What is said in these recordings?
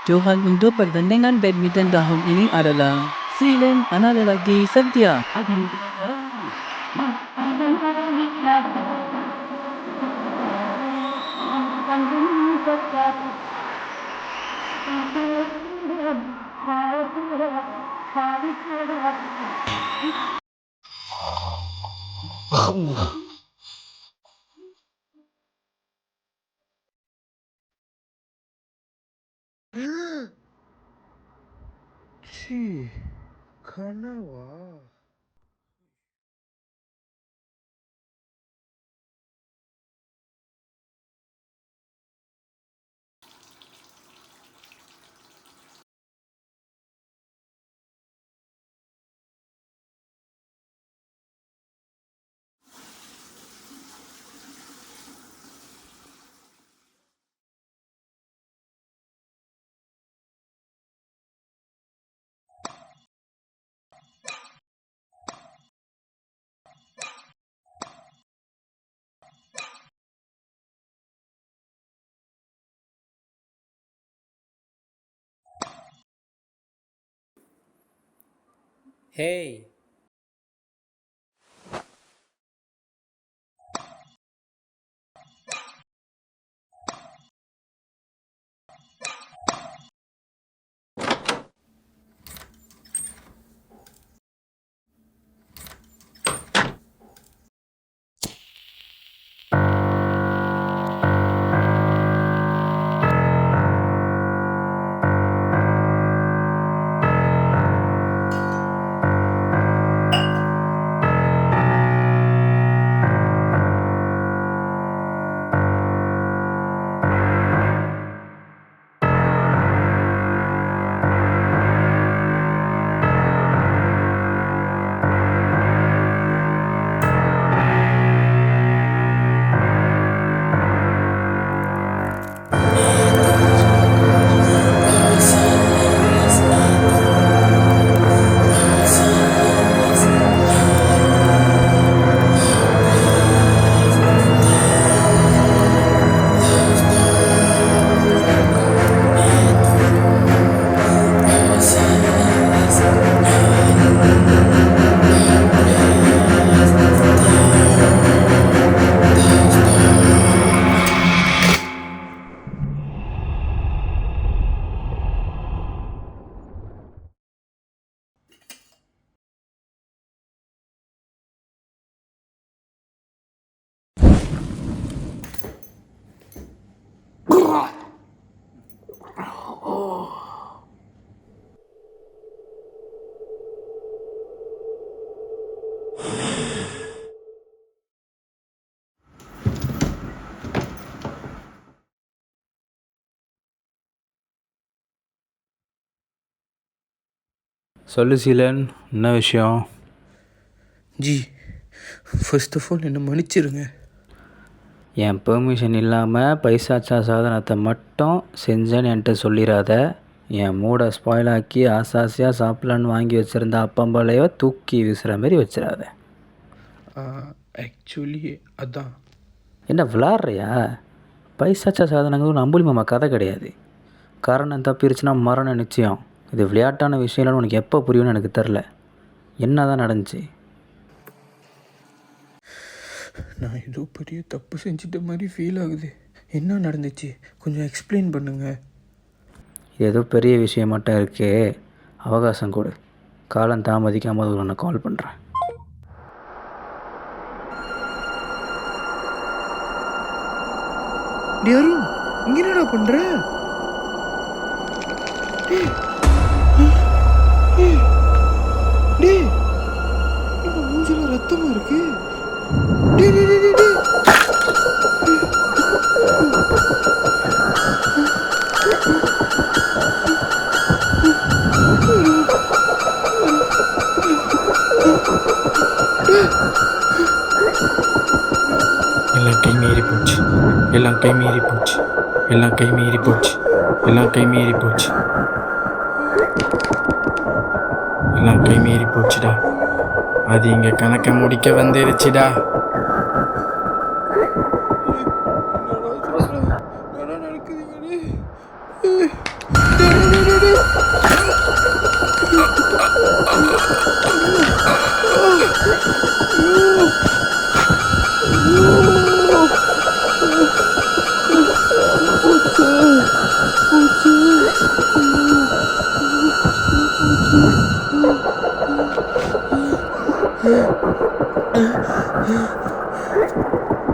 Johan untuk pertandingan badminton tahun ini adalah Silen anak lelaki Setia. ச்சீ கனவா? Hey, சொல்லு சீலன், என்ன விஷயம்? ஜி ஃபர்ஸ்ட் ஆஃப் ஆல் என்னை மன்னிச்சிருங்க. என் பெர்மிஷன் இல்லாமல் பைசாச்சா சாதனத்தை மட்டும் செஞ்சேன்னு என்கிட்ட சொல்லிடாத. என் மூடை ஸ்பாயில் ஆக்கி ஆசாசியாக சாப்பிட்லான்னு வாங்கி வச்சுருந்த அப்பம்பளையோ தூக்கி வீசுகிற மாதிரி வச்சிடாத. ஆக்சுவலி அதான் என்ன விளாட்றியா? பைசாச்சா சாதனங்கள் அம்புலி மாமா கதை கிடையாது. காரணம் தப்பிருச்சுன்னா மரணம் நிச்சயம். இது விளையாட்டான விஷயம் இல்லைன்னு உனக்கு எப்போ புரியும்னு எனக்கு தெரில. என்ன தான் நடந்துச்சு? நான் ஏதோ பெரிய தப்பு செஞ்சிட்ட மாதிரி ஃபீல் ஆகுது. என்ன நடந்துச்சு கொஞ்சம் எக்ஸ்பிளைன் பண்ணுங்க. ஏதோ பெரிய விஷயம் மட்டும் இருக்கே, அவகாசம் கொடு. காலம் தாமதிக்காமல் உன்னை கால் பண்ணுறேன். டே அருண், இங்கே என்னடா பண்ணுற? டே என்ன மூஞ்சில ரத்தமாக இருக்கு? டே டே டே டே டே எல்லாம் கை மீறி போச்சு, எல்லாம் கை மீறி போச்சு, எல்லாம் கை மீறி போச்சு, எல்லாம் கை மீறி போச்சு, எல்லாம் கை மீறி போச்சுடா. அது இங்கே கணக்கை முடிக்க வந்துருச்சுடா. என்னடா நடக்குதுங்க?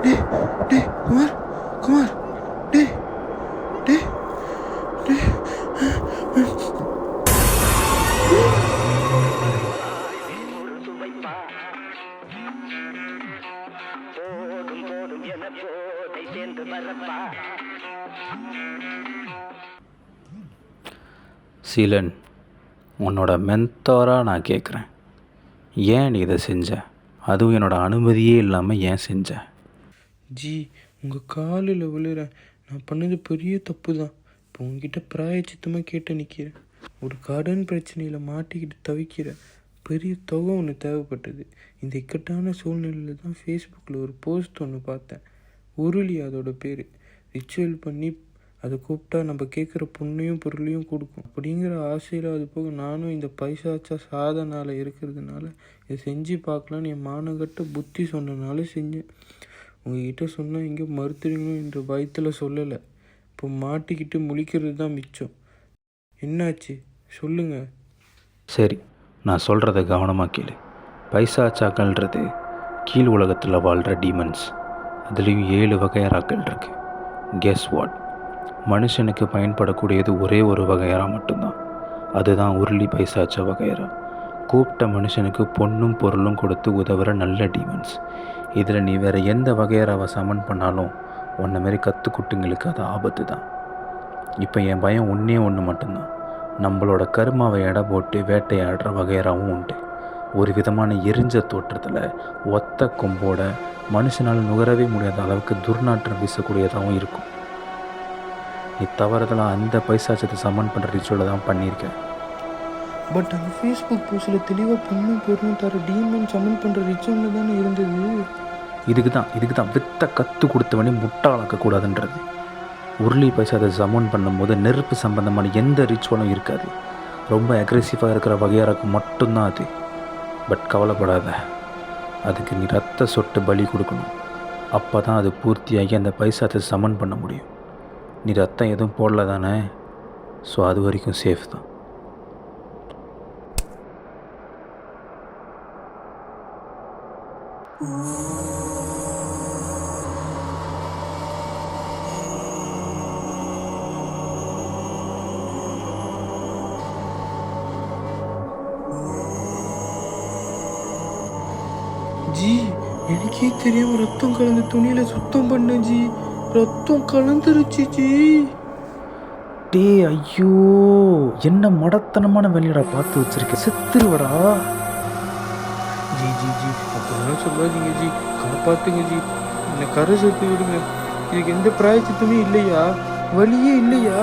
டேய் டேய் குமார் குமார் டேய் டேய் டேய் சீலன், உன்னோட மென்டாராக நான் கேட்குறேன், ஏன் நீ இதை செஞ்ச? அதுவும் என்னோட அனுமதியே இல்லாமல் ஏன் செஞ்ச? ஜி உங்கள் காலில் விழுறேன். நான் பண்ணது பெரிய தப்பு தான். இப்போ உங்ககிட்ட பிராயச்சித்தமாக கேட்டு நிற்கிறேன். ஒரு கடன் பிரச்சனையில் மாட்டிக்கிட்டு தவிக்கிறேன். பெரிய தொகை ஒன்று தேவைப்பட்டது. இந்த இக்கட்டான சூழ்நிலையில் தான் ஃபேஸ்புக்கில் ஒரு போஸ்ட் ஒன்று பார்த்தேன். உருளி அதோட பேர். ரிச்சுவல் பண்ணி அதை கூப்பிட்டா நம்ம கேட்குற பொண்ணையும் பொருளையும் கொடுக்கும் அப்படிங்கிற ஆசையில், அது போக நானும் இந்த பைசாச்சா சாதனால் இருக்கிறதுனால இதை செஞ்சு பார்க்கலான்னு என் மானகட்ட புத்தி சொன்னனால செஞ்சேன். உங்ககிட்ட சொன்னால் எங்கே மறுத்துடுங்களோ என்ற பயத்தில் சொல்லலை. இப்போ மாட்டிக்கிட்டு முழிக்கிறது தான் மிச்சம். என்னாச்சு சொல்லுங்கள். சரி, நான் சொல்கிறத கவனமாக கேளு. பைசாச்சாக்கள்ன்றது கீழ் உலகத்தில் வாழ்கிற டீமன்ஸ். அதுலேயும் 7 வகையறாக்கள் இருக்கு. Guess what? மனுஷனுக்கு பயன்படக்கூடியது ஒரே ஒரு வகையறா மட்டும்தான். அதுதான் உருளி பைசாச்சா வகையறா. கூப்பிட்ட மனுஷனுக்கு பொண்ணும் பொருளும் கொடுத்து உதவுற நல்ல டீமன்ஸ். இதில் நீ வேறு எந்த வகையறாவை சமன் பண்ணாலும் உன்ன மாரி கற்றுக்குட்டுங்களுக்கு அது ஆபத்து தான். இப்போ என் பயம் ஒன்று மட்டும்தான். நம்மளோட கருமாவை எடை போட்டு வேட்டையாடுற வகையறாவும் உண்டு. ஒரு விதமான எரிஞ்ச தோற்றத்தில் ஒத்த கொம்போட மனுஷனால் நுகரவே முடியாத அளவுக்கு துர்நாற்றம் வீசக்கூடியதாகவும் இருக்கும். நீ தவறுதலாக அந்த பைசாச்சத்தை சமன் பண்ணுற ரிச்சுவலை தான் பண்ணியிருக்கேன். பட் அந்த ஃபேஸ்புக் போஸ்டில் தெளிவாக பொண்ணும் பொருளும் தர டீமன் சமன் பண்ணுற ரிச்சுவல் தானே இருந்தது. இதுக்கு தான் வித்த கற்று கொடுத்தவனே முட்டாளாக்கக்கூடாதுன்றது. உருளி பைசாத்தை சமன் பண்ணும்போது நெருப்பு சம்பந்தமான எந்த ரிச்சுவலும் இருக்காது. ரொம்ப அக்ரெசிவாக இருக்கிற வகையாராக்கு மட்டும்தான் அது. பட் கவலைப்படாத, அதுக்கு நீ ரத்த சொட்டு பலி கொடுக்கணும். அப்போ தான் அது பூர்த்தியாகி அந்த பைசாத்தை சமன் பண்ண முடியும். நீ ரத்தம் எதுவும் போடல தானே? ஸோ அது வரைக்கும் சேஃப் தான். ஜி எனக்கே தெரியாம ரத்தம் கலந்து துணியில சுத்தம் பண்ண ஜி. ரத்தம் கலந்துருச்சு ஜி. டே ஐயோ, என்ன மடத்தனமான வேலையடா பார்த்து வச்சிருக்க. செத்துருவடா. ஜி ஜி ஜி அப்படிலாம் சொல்லாதீங்க ஜி. காப்பாத்துங்க ஜி. என்னை கரை சேர்த்து விடுங்க. இதுக்கு எந்த பிராயச்சித்தமே இல்லையா? வழியே இல்லையா?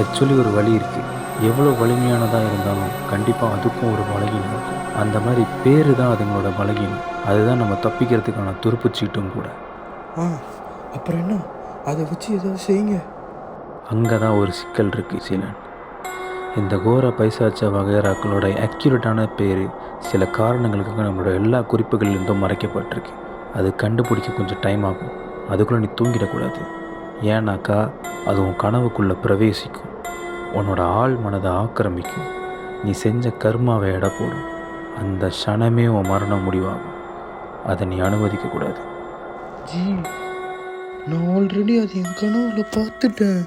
ஆக்சுவலி ஒரு வழி இருக்குது. எவ்வளோ வலிமையானதாக இருந்தாலும் கண்டிப்பாக அதுக்கும் ஒரு பலகீனம் இருக்கும். அந்த மாதிரி பேர் தான் அதுங்களோட பலகீனம். அதுதான் நம்ம தப்பிக்கிறதுக்கான துருப்புச்சீட்டும் கூட. அப்புறம் என்ன? அதை வச்சு ஏதாவது செய்யுங்க. அங்கே தான் ஒரு சிக்கல் இருக்குது சீலன். இந்த கோர பைசாச்சா வகையறாக்களோட அக்யூரேட்டான பேர் சில காரணங்களுக்காக நம்மளோட எல்லா குறிப்புகள்லேருந்தும் மறைக்கப்பட்டிருக்கு. அது கண்டுபிடிக்க கொஞ்சம் டைம் ஆகும். அதுக்குள்ளே நீ தூங்கிடக்கூடாது. ஏன்னாக்கா அது உன் கனவுக்குள்ளே பிரவேசிக்கும், உன்னோட ஆள் மனதை ஆக்கிரமிக்கும், நீ செஞ்ச கர்மாவை எடை போடும். அந்த க்ஷணமே உன் மரணம் முடிவாகும். அதை நீ அனுமதிக்கக்கூடாது. ஜி நான் ஆல்ரெடி அது என் கனவுல பார்த்துட்டேன்.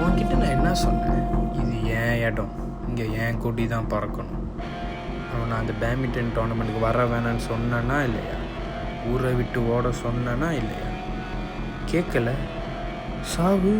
உன்கிட்ட நான் என்ன சொன்னேன்? இது ஏன் இடம், இங்கே ஏன் கொடி தான் பறக்கணும். நான் அந்த பேட்மிண்டன் டோர்னமெண்ட்டுக்கு வர வேணான்னு சொன்னேன்னா இல்லையா? ஊரை விட்டு ஓட சொன்னேன்னா இல்லையா? கேட்கல. சாவு.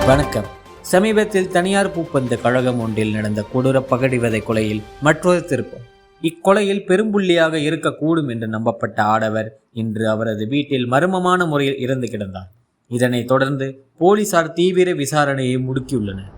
வணக்கம். சமீபத்தில் தனியார் பூப்பந்து கழகம் ஒன்றில் நடந்த கொடூர பகடிவதை கொலையில் மற்றொரு திருப்பம். இக்கொலையில் பெரும்புள்ளியாக இருக்கக்கூடும் என்று நம்பப்பட்ட ஆடவர் இன்று அவரது வீட்டில் மர்மமான முறையில் இறந்து கிடந்தார். இதனைத் தொடர்ந்து போலீசார் தீவிர விசாரணையை முடுக்கியுள்ளனர்.